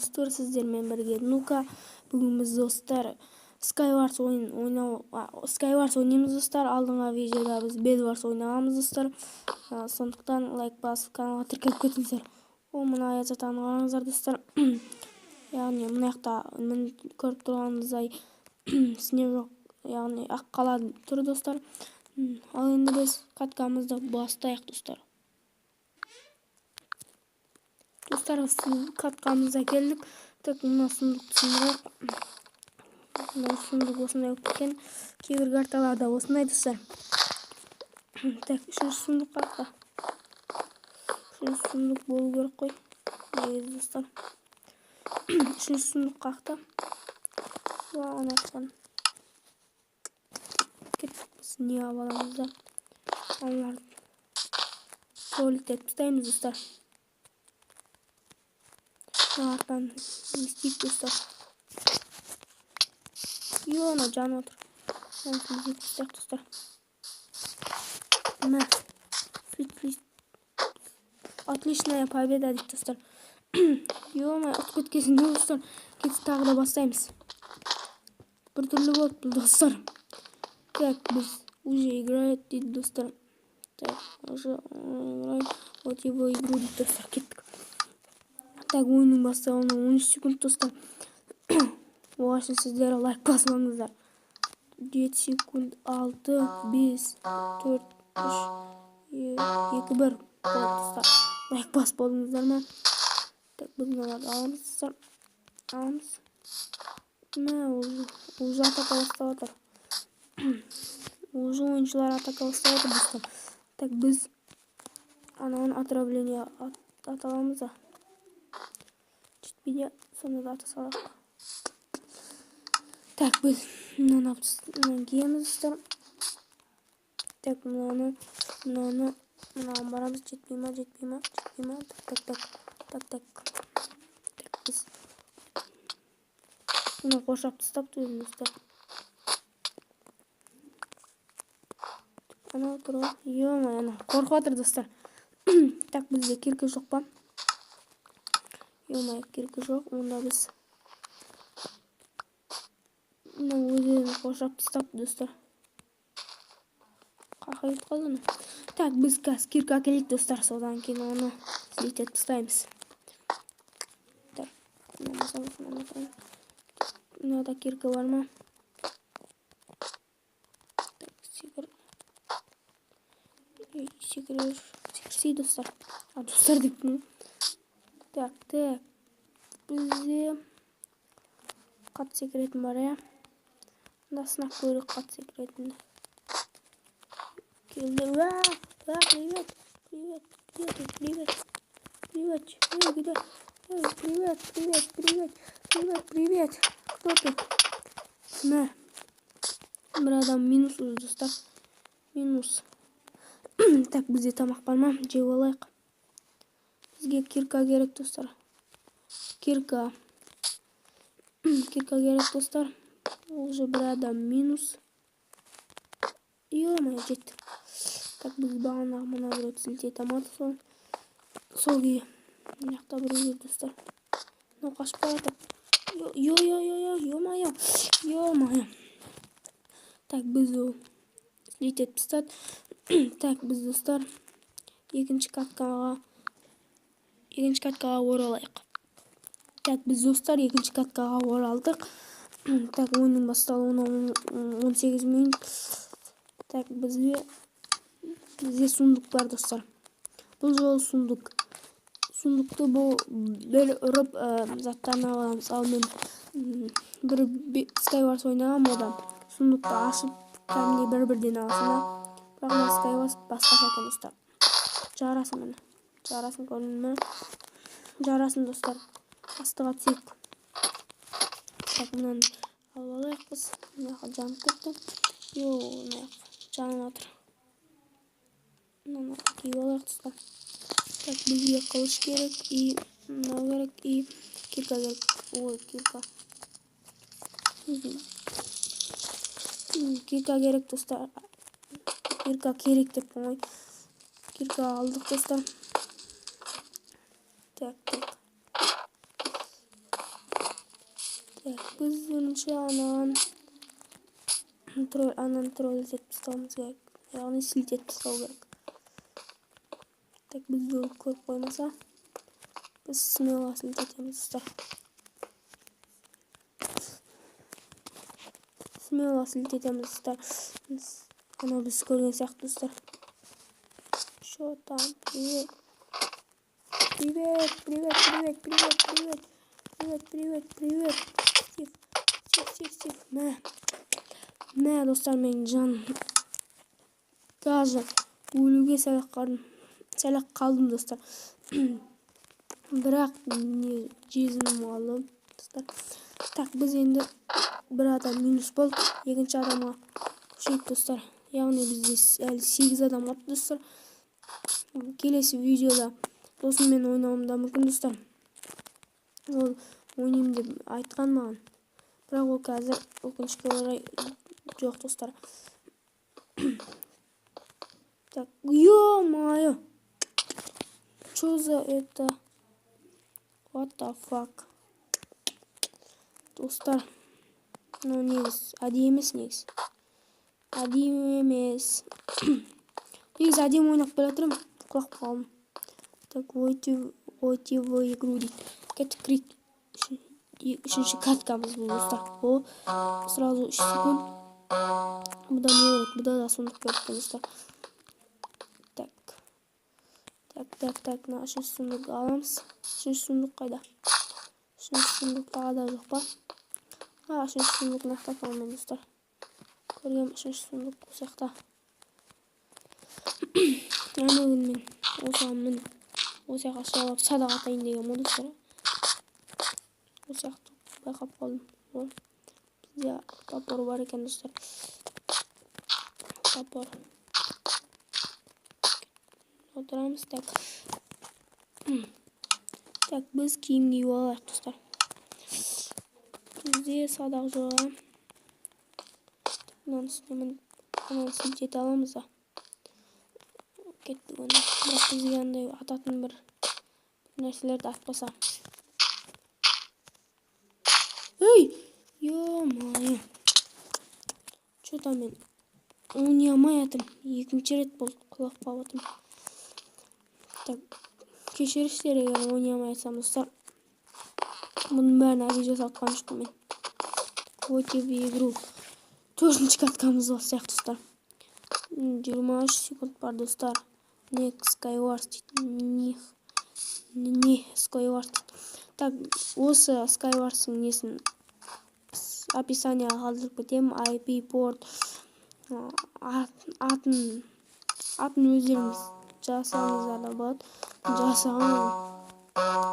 достор, сіздермен бірге Нука. Бүгін біз достар Skywars ойнаймыз достар. Алдыңғы видеода біз Bedwars ойнағанбыз достар. Сондықтан лайк басып каналға тіркеліп кетіңіздер. Мына аязатаны қараңыздар достар. Яғни мына жақта көріп тұрғаныңыздай снежок, яғни ақ қала тұр достар. Ал енді біз каткамызды бастайық достар. Достар, каткамызға келдік. Так, мына сундықты сындырайық. Мына сундық осындай болып кеткен. Кейбір карталарда осындай достар. Так, үшінші сундық қақта. Үшінші сундық болу керек қой. Негізі достар. Үшінші сундық қақта. Ана жақтан кеттік біз не аламыз да. Аналарды туалеттеп тастаймыз достар. Артан естейік достар. Ана жаны отыр. Достар. Отличная победа дейді достар. Ұтып кеткесін достар. Кетіп тағы да бастаймыз. Бір түрлі болды бұл достар. Так, біз уже играет дейді достар. Так, уже играет. Вот его игру дейді достар. Кеттік. Так, ойынның басталуына 13 секунд достар. Оған үшін сіздер лайк басыңыздар. 7 секунд, 6, 5, 4, 3, 2, 1. Достар, лайк басып болдыңыздар ма? Так, біз мыналарды аламыз достар. Аламыз. Уже атака бастап отыр. Уже ойыншылар атака бастап отыр достар. Так, біз ананы отравление аталамыз да. Жетпейді, сонда да ата салақ. Так, біз мынаны киеміз достар. Так, мынаны барамыз. Жетпей ма? Так, біз бұны қоршап тастапты өзім достар. Ана отыр ғой. Ана қорқып отыр достар. Так, бізде кирка жоқ па? Кирка жоқ. Онда біз өзін қоршап тастапты достар. Қақайып қалды. Так, біз кирка келейік достар. Содан кейін оны слетеп тастаймыз. Так, мынада кирка бар ма? Так, секірсей достар. Достар деппін. Так, бізде қат секіретін бар, я? Да, сынақ көрік қат секіретінді. Келді. Привет. Привет. Кто тут? Бір адам минус уже достар. Минус. Так, бізде тамақ бар ма? Жеп алайық. Бізге кирка керек достар. Кирка керек достар. Уже бір адам минус. Жеттік. Так, біз бағанағы мына бір өтсілте тамады сол. Сол күйі. Мына жақта бір үйір достар. Мынау қашып барады. Ё-мо-ё. Так, біз ол слетеп тастады. Так, біз достар екінші каткаға оралайық. Так, біз достар екінші каткаға оралдық. Так, ойынның басталуына 18 минут. Так, бізде сундық бар достар. Бұл жол сундық. Сундықты бұл бір ұрып заттарына аламыз. Ал мен бір Skywars ойнағам одан. Сундықты ашып, кәмде бір-бірден аласына. Бірақ Skywars басқаша екен достар. Жарасын мені. Жарасын көрдің ме? Жарасын достар. Астыға түсейік. Так, мұнан алып алайық біз. Мынаға жанып кетті. Жаным отыр. Мынаны киіп алайық достар. Так, бізге қылыш керек, мынау керек, кирка керек. Кирка. Кирка керек достар. Кирка керек деп қой. Кирка алдық достар. Так. біз бірінші анан тролль етіп тастауымыз керек, яғни сілтеп тастау керек. Так, бізді көріп қоймаса, біз смело сілтетеміз достар. Смело сілтетеміз достар. Ана біз көрген сияқты достар. Что там? Привет. Привет, привет, привет, привет, привет. Привет, привет, привет. Тих. Мә, достар, мен жан. Даже өлуге сәлек қалдым достар. Бірақ жезім алып достар. Так, біз енді бір адам минус болды, екінші адамға көшейік достар. Яғни бізде әлі 8 адам қалды достар. Келесі видеода досыммен ойнауым да мүмкін достар. Ол ойнаймын деп айтқан маған. Бірақ ол қазір өкінішке орай жоқ достар. Так, ё-моё! Что за это? What the fuck? Достар, ну негіз, әдейі емес негіз. Әдейі емес. Негіз әдейі ойнап келатырмын, құлақ қалым. Так, войти в игру дейді. Кеттік крик. Үшінші каткамыз бұл достар. О, сразу 3 секунд. Бұда не керек? Бұда да сондық керек достар. Так, на 3 сундық аламыз. 3 сундық қайда? 3 сундық тағада жоқ па? 3 сундық нақтап аламын достар. Көргем 3 сундық осақта. Әне мен осыған мін. Осыға шалап садақ атайын деген мо достар. Осақты байқап қалдым. Бізде топор бар екен достар. Топор. Отырамыз, так. Так, біз киім киіп алайық достар. Бізде садақ жоға. Мынаны үстінен сілтете аламыз да. Кеттік оны. Бірақ бізге андай ататын бір нәрселерді атпаса. Эй! Ё-моё! Что-то мен ойнай алмай атым. Екінші рет болды құлап қалып атым. Так, кешіріңіздер егер ойнай алмай атсам достар. Бұның бәрін әдейі жасатқан жоқпын мен. Войти в игру. 4-ші каткамыз бар сияқты достар. 23 секунд бар достар. Не Skywars дейді. Не Skywars дейді. Так, осы Skywars'ың несін описанияға қалдырып кетемін. IP порт атын өздеріңіз жасаңыздар да болады. Жасаған.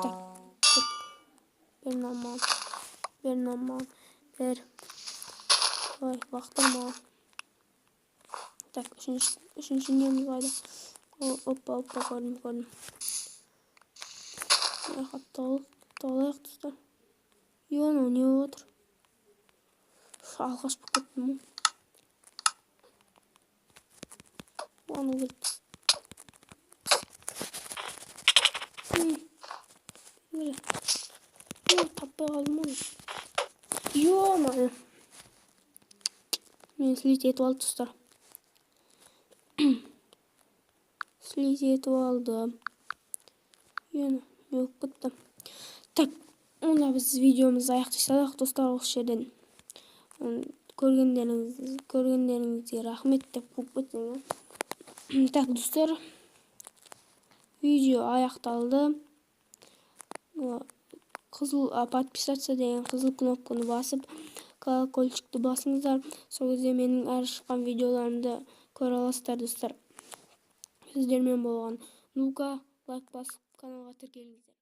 Так, бер намал. Ой, вақтырма. Так, үшінші неміз қайда? Опа, көрдім. Талайық достар. Йоно, не отыр? Алғаш бұқ кеттім мұн. Оны көрді. Таппай қалдым оны. Йоно. Мен слит етіп алды достар. Слит етіп алды. Йоно, өп кетті. Так, онда біз видеомызды аяқтасақ достар, осы жерден. Көргендеріңізге рахмет деп қойып кетсең. Так, достар, видео аяқталды. Қызыл подписаться деген қызыл кнопканы басып, колокольчикті басыңыздар. Сол кезде менің әр шыққан видеоларымды көре аласыздар достар. Сіздермен болған Нука, лайк басып каналға тіркеліңіздер.